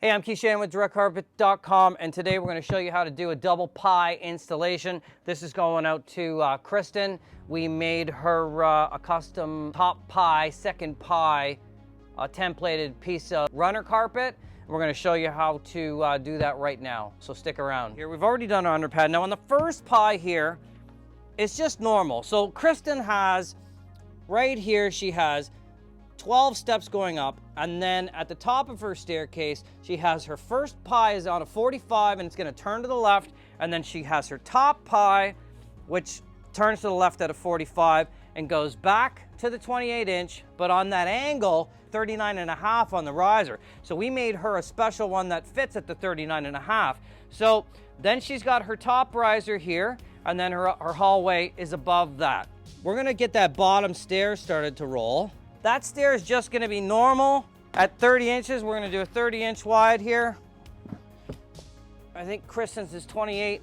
Hey, I'm Shannon with directcarpet.com, and today we're going to show you how to do a double pie installation. This is going out to Kristen. We made her a custom top pie, second pie, templated piece of runner carpet. We're going to show you how to do that right now, so stick around. Here, we've already done our underpad. Now on the first pie here, it's just normal. So Kristen has, right here, she has 12 steps going up, and then at the top of her staircase, she has her first pie is on a 45, and it's going to turn to the left, and then she has her top pie, which turns to the left at a 45 and goes back to the 28-inch, but on that angle, 39.5 on the riser. So we made her a special one that fits at the 39.5. So then she's got her top riser here, and then her hallway is above that. We're going to get that bottom stair started to roll. That stair is just going to be normal at 30 inches. We're going to do a 30-inch wide here. I think Kristen's is 28.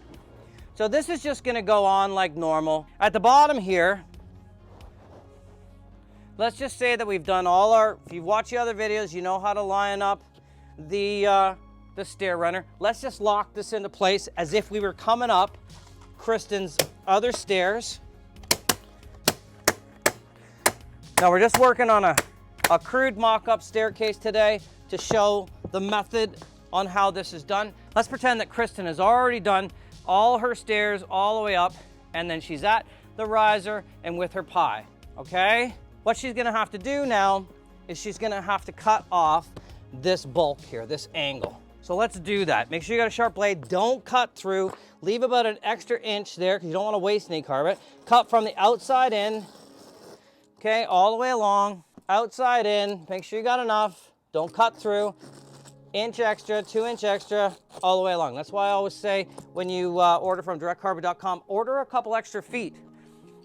So this is just going to go on like normal. At the bottom here, let's just say that we've done all our, if you've watched the other videos, you know how to line up the stair runner. Let's just lock this into place as if we were coming up Kristen's other stairs. Now we're just working on a crude mock-up staircase today to show the method on how this is done. Let's pretend that Kristen has already done all her stairs all the way up, and then she's at the riser and with her pie, okay? What she's gonna have to do now is she's gonna have to cut off this bulk here, this angle. So let's do that. Make sure you got a sharp blade, don't cut through. Leave about an extra inch there because you don't wanna waste any carpet. Cut from the outside in. Okay, all the way along, outside in, make sure you got enough, don't cut through, inch extra, 2 inch extra, all the way along. That's why I always say when you order from directcarpet.com, order a couple extra feet.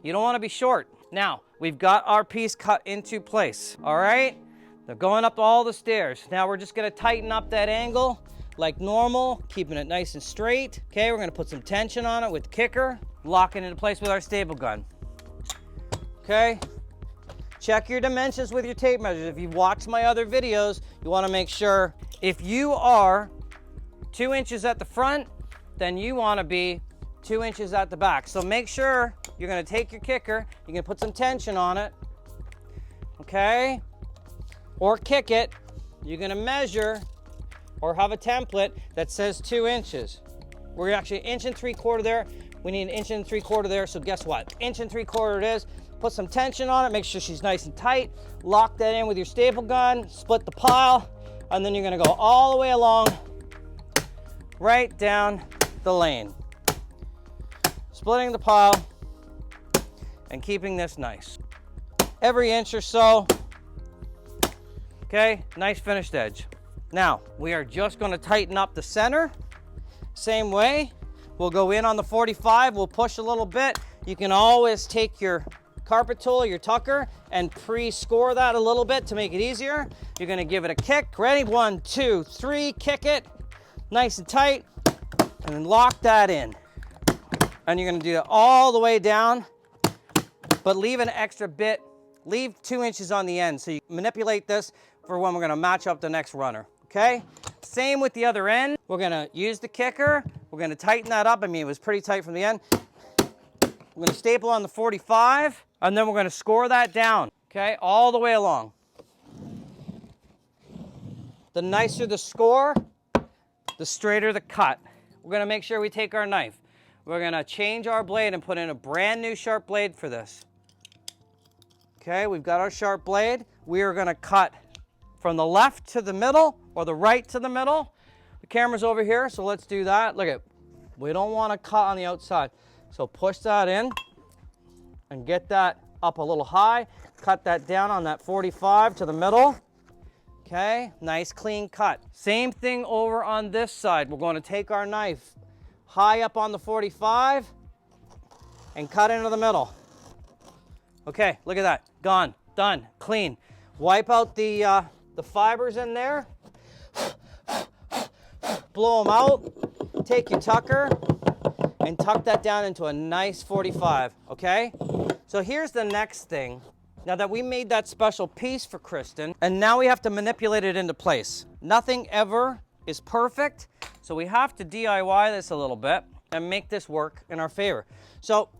You don't want to be short. Now, we've got our piece cut into place, all right? They're going up all the stairs. Now we're just gonna tighten up that angle like normal, keeping it nice and straight. Okay, we're gonna put some tension on it with the kicker, lock it into place with our staple gun. Okay? Check your dimensions with your tape measures. If you've watched my other videos, you want to make sure if you are 2 inches at the front, then you want to be 2 inches at the back. So make sure you're going to take your kicker, you're going to put some tension on it, okay? Or kick it. You're going to measure or have a template that says 2 inches. We're actually 1.75 inches there. We need 1.75 inches there, so guess what? 1.75 inches it is. Put some tension on it, make sure she's nice and tight. Lock that in with your staple gun, split the pile, and then you're gonna go all the way along, right down the lane. Splitting the pile and keeping this nice. Every inch or so, okay, nice finished edge. Now, we are just gonna tighten up the center. Same way, we'll go in on the 45, we'll push a little bit. You can always take your carpet tool, your tucker, and pre-score that a little bit to make it easier. You're gonna give it a kick. Ready? 1, 2, 3, kick it. Nice and tight, and then lock that in. And you're gonna do it all the way down, but leave an extra bit. Leave 2 inches on the end so you manipulate this for when we're gonna match up the next runner, okay? Same with the other end. We're gonna use the kicker. We're gonna tighten that up. I mean, it was pretty tight from the end. We're gonna staple on the 45, and then we're gonna score that down, okay, all the way along. The nicer the score, the straighter the cut. We're gonna make sure we take our knife. We're gonna change our blade and put in a brand new sharp blade for this. Okay, we've got our sharp blade. We are gonna cut from the left to the middle or the right to the middle. The camera's over here, so let's do that. Look at, we don't wanna cut on the outside. So push that in and get that up a little high. Cut that down on that 45 to the middle. Okay, nice clean cut. Same thing over on this side. We're going to take our knife high up on the 45 and cut into the middle. Okay, look at that. Gone, done, clean. Wipe out the fibers in there. Blow them out. Take your tucker and tuck that down into a nice 45, okay? So here's the next thing. Now that we made that special piece for Kristen, and now we have to manipulate it into place. Nothing ever is perfect. So we have to DIY this a little bit and make this work in our favor. So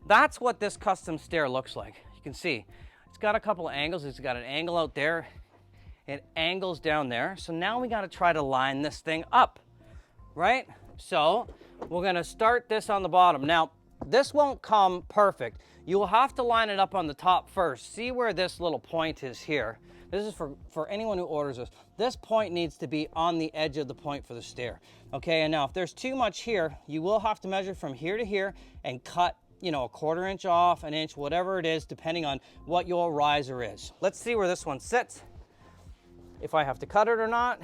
that's what this custom stair looks like. You can see it's got a couple of angles. It's got an angle out there. It angles down there. So now we got to try to line this thing up, right? So we're going to start this on the bottom. Now, this won't come perfect. You will have to line it up on the top first. See where this little point is here. This is for anyone who orders this. This point needs to be on the edge of the point for the stair. Okay, and now if there's too much here, you will have to measure from here to here and cut, you know, a 1/4 inch off, an inch, whatever it is, depending on what your riser is. Let's see where this one sits. If I have to cut it or not.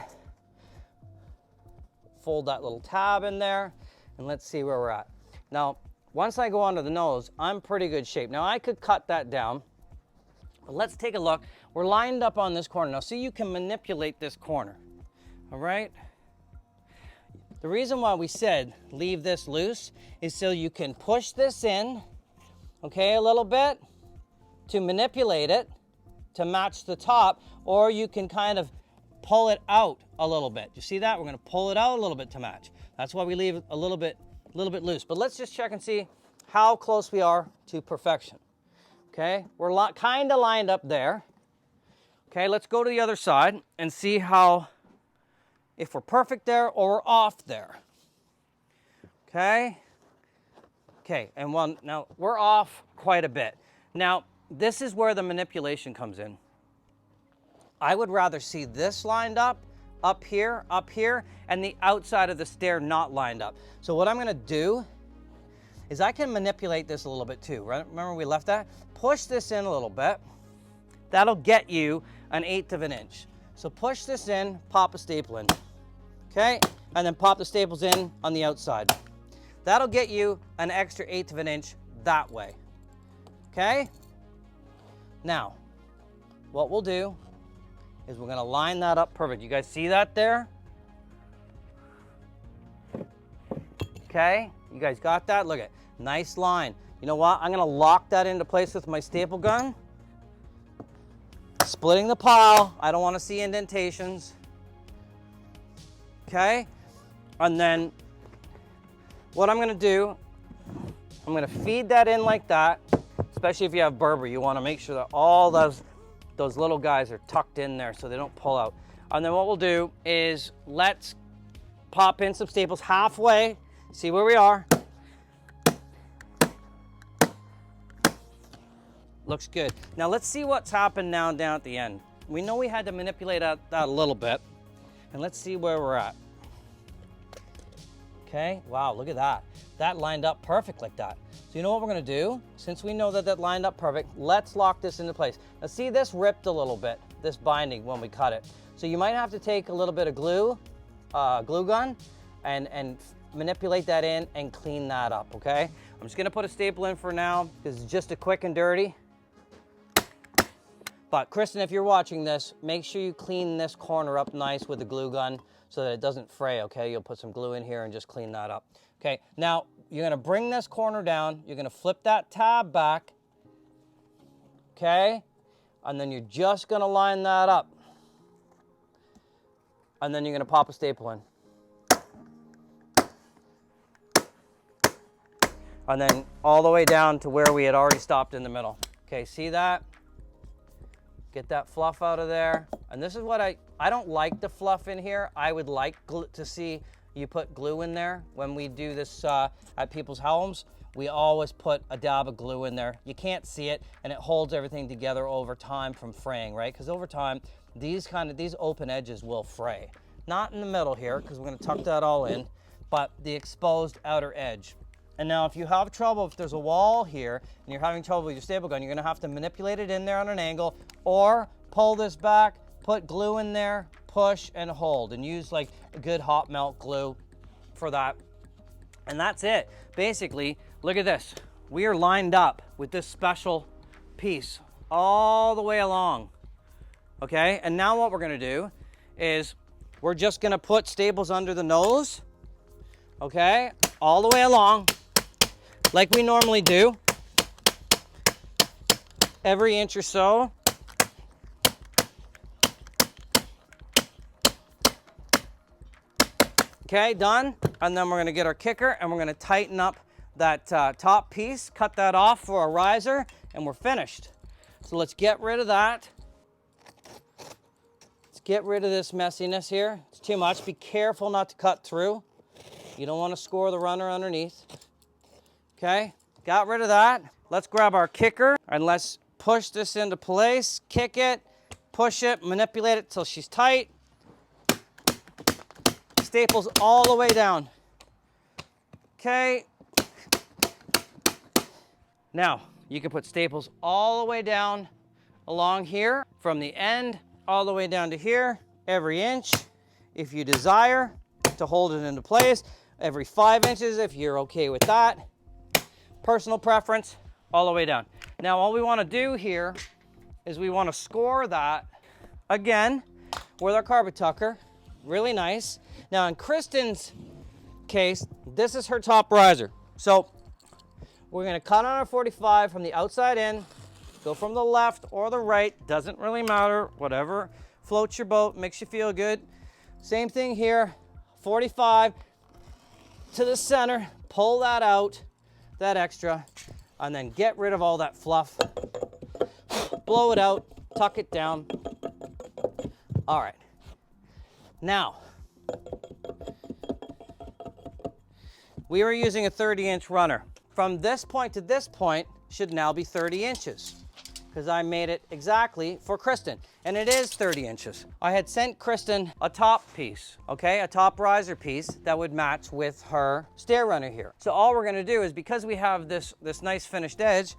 Fold that little tab in there, and let's see where we're at. Now, once I go onto the nose, I'm pretty good shape. Now, I could cut that down, but let's take a look. We're lined up on this corner. Now, see, you can manipulate this corner, all right? The reason why we said leave this loose is so you can push this in, okay, a little bit to manipulate it to match the top, or you can kind of pull it out a little bit. You see that? We're going to pull it out a little bit to match. That's why we leave it a little bit loose. But let's just check and see how close we are to perfection. Okay, we're kind of lined up there. Okay, let's go to the other side and see if we're perfect there or we're off there. Okay. Okay, and now we're off quite a bit. Now, this is where the manipulation comes in. I would rather see this lined up here, and the outside of the stair not lined up. So what I'm gonna do is I can manipulate this a little bit too, right? Remember we left that? Push this in a little bit. That'll get you an 1/8 of an inch. So push this in, pop a staple in, okay? And then pop the staples in on the outside. That'll get you an extra 1/8 of an inch that way, okay? Now, what we'll do is we're gonna line that up perfect. You guys see that there? Okay, you guys got that? Look at, nice line. You know what? I'm gonna lock that into place with my staple gun. Splitting the pile. I don't wanna see indentations. Okay, and then what I'm gonna do, I'm gonna feed that in like that, especially if you have Berber. You wanna make sure that all those little guys are tucked in there so they don't pull out. And then what we'll do is let's pop in some staples halfway, see where we are. Looks good. Now let's see what's happened now down at the end. We know we had to manipulate that a little bit, and let's see where we're at. Okay, wow, look at that. That lined up perfect like that. So you know what we're gonna do? Since we know that that lined up perfect, let's lock this into place. Now see, this ripped a little bit, this binding when we cut it. So you might have to take a little bit of glue gun, and manipulate that in and clean that up, okay? I'm just gonna put a staple in for now, because it's just a quick and dirty. But Kristen, if you're watching this, make sure you clean this corner up nice with the glue gun so that it doesn't fray, okay? You'll put some glue in here and just clean that up. Okay, now you're gonna bring this corner down, you're gonna flip that tab back, okay? And then you're just gonna line that up. And then you're gonna pop a staple in. And then all the way down to where we had already stopped in the middle. Okay, see that? Get that fluff out of there. And this is what I don't like the fluff in here. I would like to see you put glue in there. When we do this at people's homes, we always put a dab of glue in there. You can't see it, and it holds everything together over time from fraying, right? Because over time, these open edges will fray. Not in the middle here, because we're gonna tuck that all in, but the exposed outer edge. And now if you have trouble, if there's a wall here and you're having trouble with your staple gun, you're gonna have to manipulate it in there on an angle, or pull this back, put glue in there, push and hold, and use like a good hot melt glue for that. And that's it. Basically, look at this. We are lined up with this special piece all the way along, okay? And now what we're gonna do is we're just gonna put staples under the nose, okay? All the way along, like we normally do, every inch or so. Okay, done. And then we're gonna get our kicker and we're gonna tighten up that top piece, cut that off for a riser, and we're finished. So let's get rid of that. Let's get rid of this messiness here. It's too much. Be careful not to cut through. You don't want to score the runner underneath. Okay, got rid of that. Let's grab our kicker and let's push this into place, kick it, push it, manipulate it till she's tight. Staples all the way down. Okay. Now, you can put staples all the way down along here, from the end all the way down to here, every inch, if you desire to hold it into place, every 5 inches if you're okay with that. Personal preference, all the way down. Now, all we want to do here is we want to score that again with our carpet tucker. Really nice. Now, in Kristen's case, this is her top riser. So we're going to cut on our 45 from the outside in, go from the left or the right, doesn't really matter, whatever floats your boat, makes you feel good. Same thing here, 45 to the center, pull that out, that extra, and then get rid of all that fluff. Blow it out, tuck it down. All right. Now, we were using a 30-inch runner. From this point to this point should now be 30 inches because I made it exactly for Kristen, and it is 30 inches. I had sent Kristen a top piece, okay, a top riser piece that would match with her stair runner here. So all we're gonna do is, because we have this nice finished edge,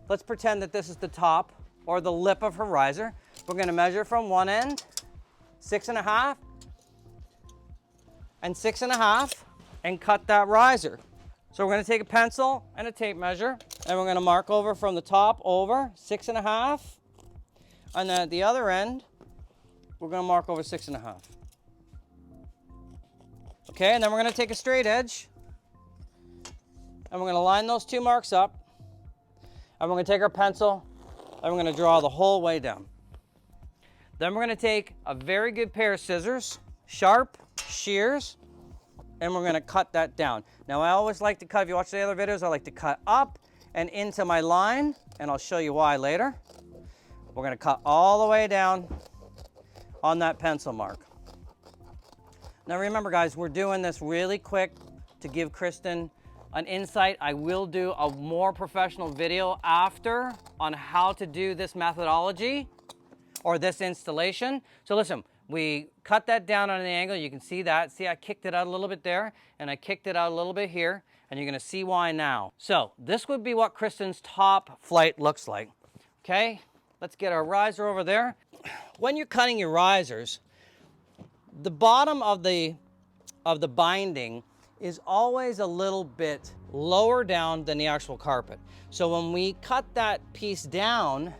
let's pretend that this is the top or the lip of her riser. We're gonna measure from one end, 6.5 and 6.5, and cut that riser. So we're gonna take a pencil and a tape measure, and we're gonna mark over from the top over 6.5, and then at the other end, we're gonna mark over 6.5. Okay, and then we're gonna take a straight edge, and we're gonna line those two marks up, and we're gonna take our pencil, and we're gonna draw the whole way down. Then we're gonna take a very good pair of scissors, sharp shears, and we're gonna cut that down. Now, I always like to cut, if you watch the other videos, I like to cut up and into my line, and I'll show you why later. We're gonna cut all the way down on that pencil mark. Now remember, guys, we're doing this really quick to give Kristen an insight. I will do a more professional video after on how to do this methodology or this installation. So listen, we cut that down on an angle. You can see that. See, I kicked it out a little bit there, and I kicked it out a little bit here, and you're gonna see why now. So this would be what Kristen's top flight looks like. Okay, let's get our riser over there. When you're cutting your risers, the bottom of the binding is always a little bit lower down than the actual carpet. So when we cut that piece down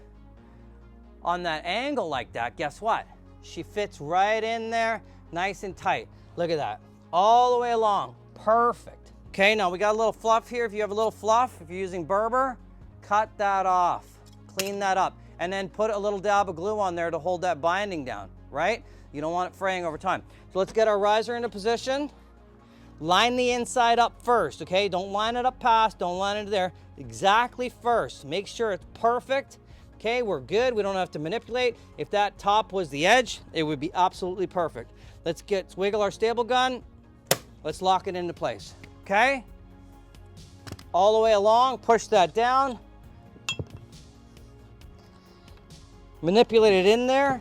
on that angle like that, guess what? She fits right in there, nice and tight. Look at that, all the way along, perfect. Okay, now we got a little fluff here. If you have a little fluff, if you're using Berber, cut that off, clean that up, and then put a little dab of glue on there to hold that binding down, right? You don't want it fraying over time. So let's get our riser into position. Line the inside up first, okay? Don't line it up past, don't line it there. Exactly first, make sure it's perfect. Okay, we're good, we don't have to manipulate. If that top was the edge, it would be absolutely perfect. Let's wiggle our staple gun. Let's lock it into place, okay? All the way along, push that down. Manipulate it in there.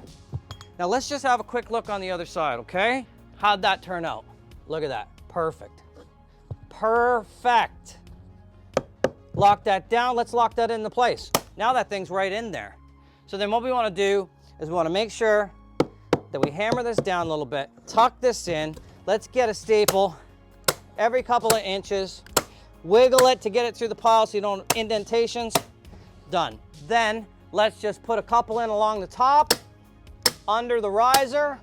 Now let's just have a quick look on the other side, okay? How'd that turn out? Look at that, perfect. Perfect. Lock that down, let's lock that into place. Now that thing's right in there. So then what we want to do is we want to make sure that we hammer this down a little bit, tuck this in. Let's get a staple every couple of inches, wiggle it to get it through the pile so you don't indentations. Done. Then let's just put a couple in along the top, under the riser.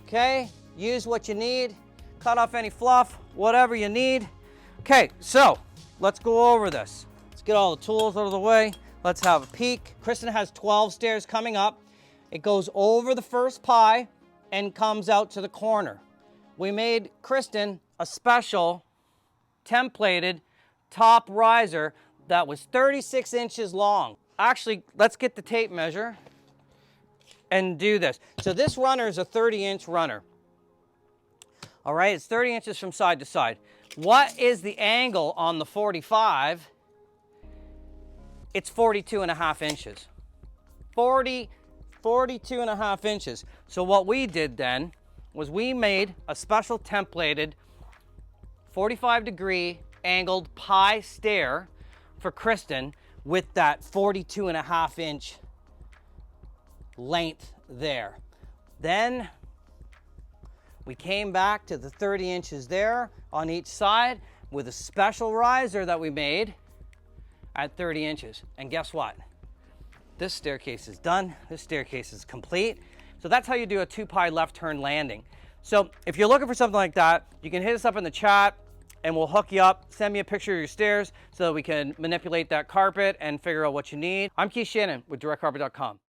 Okay, use what you need, cut off any fluff, whatever you need. Okay, so let's go over this. Let's get all the tools out of the way. Let's have a peek. Kristen has 12 stairs coming up. It goes over the first pie and comes out to the corner. We made Kristen a special templated top riser that was 36 inches long. Actually, let's get the tape measure and do this. So this runner is a 30-inch runner. All right, it's 30 inches from side to side. What is the angle on the 45? It's 42.5 inches. 42.5 inches. So what we did then was we made a special templated 45-degree angled pie stair for Kristen with that 42.5 inch length there. Then we came back to the 30 inches there on each side with a special riser that we made at 30 inches. And guess what? This staircase is done. This staircase is complete. So that's how you do a 2-pie left turn landing. So if you're looking for something like that, you can hit us up in the chat and we'll hook you up. Send me a picture of your stairs so that we can manipulate that carpet and figure out what you need. I'm Shannon with directcarpet.com.